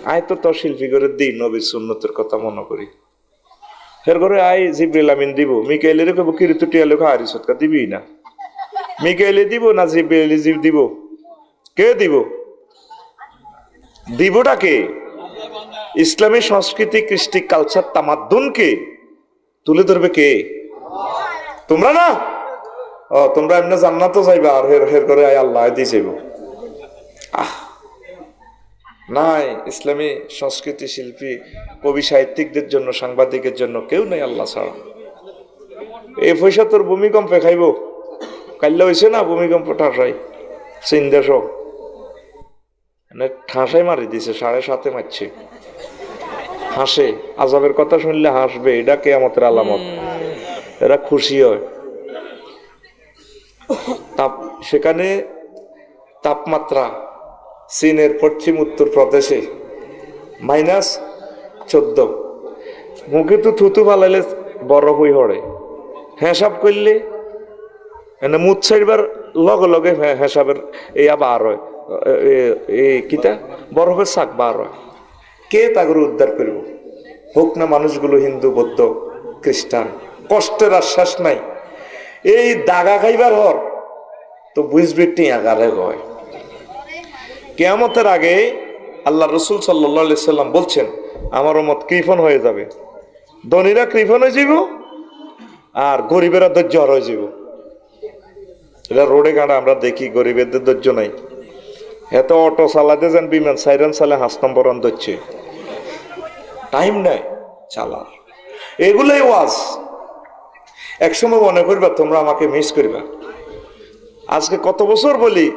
আয় তো তোর শিল্পী করে দিই নবীর সুন্নতের কথা মনে করি। ফের করে আয় জিব্রিল আমিন দিব, মিকাইলের কব কিরিতু টিয়ালে হারি সৎকা দিবি না। মিকাইলে দিব না জিব্রিল দিব? কে দিব? দিবটা কে? ইসলামী সংস্কৃতি, কৃষ্টি, কালচার, তামাদ্দুনকে তুলে ধরবে কে? তোমরা না? ও তোমরা এমনি জান্নাত যাইবা আর হের হের করে আয় আল্লাহ দিয়ে যাইব। নাই ইসলামী সংস্কৃতি, শিল্পী, কবি, সাহিত্যিকদের জন্য, সাংবাদিকের জন্য কেউ নাই আল্লাহ ছাড়া। এই পয়সা তোর ভূমিকম্পে খাইব। কাল্লা হয়েছে না ভূমিকম্প, ঠাসাই চীন দেশ ঠাসাই মারি দিছে, 7.5 মারছে। হাসে, আজাবের কথা শুনলে হাসবে, এটা কিয়ামতের আলামত। এরা খুশি হয়। সেখানে তাপমাত্রা চীনের পশ্চিম উত্তর প্রদেশে -14। মুখে তো থুতু ফালাইলে বরফ হয়ে হড়ে। হিসাব করলে মুখ ছাড়বার লগে লগে হিসাবের এই আবার হয়, এই কিতা বরফের শাক বার হয়। কে তাগর উদ্ধার করব? হোক না মানুষগুলো হিন্দু, বৌদ্ধ, খ্রিস্টান। কষ্টের আশ্বাস নাই। এই দাগা খাইবার হর তো বুঝবি টিয়াগারে হয়। কিয়ামতের আগে আল্লাহ রসুল সাল্লাল্লাহু আলাইহি সাল্লাম বলছেন আমার উম্মত কৃপণ হয়ে যাবে। ধনীরা কৃপণ হয়ে যাব আর গরিবেরা ধৈর্য হয়ে যাব। এটা রোডে ঘাটে আমরা দেখি, গরিবের ধৈর্য নাই। এত অটো চালাতে যান, বিমান সাইরেন চালে 5 নম্বর ধরছে, টাইম নাই চালার। এগুলোই ওয়াজ। একসময় মনে করবা তোমরা আমাকে মিস করবা। আজকে কত বছর বলি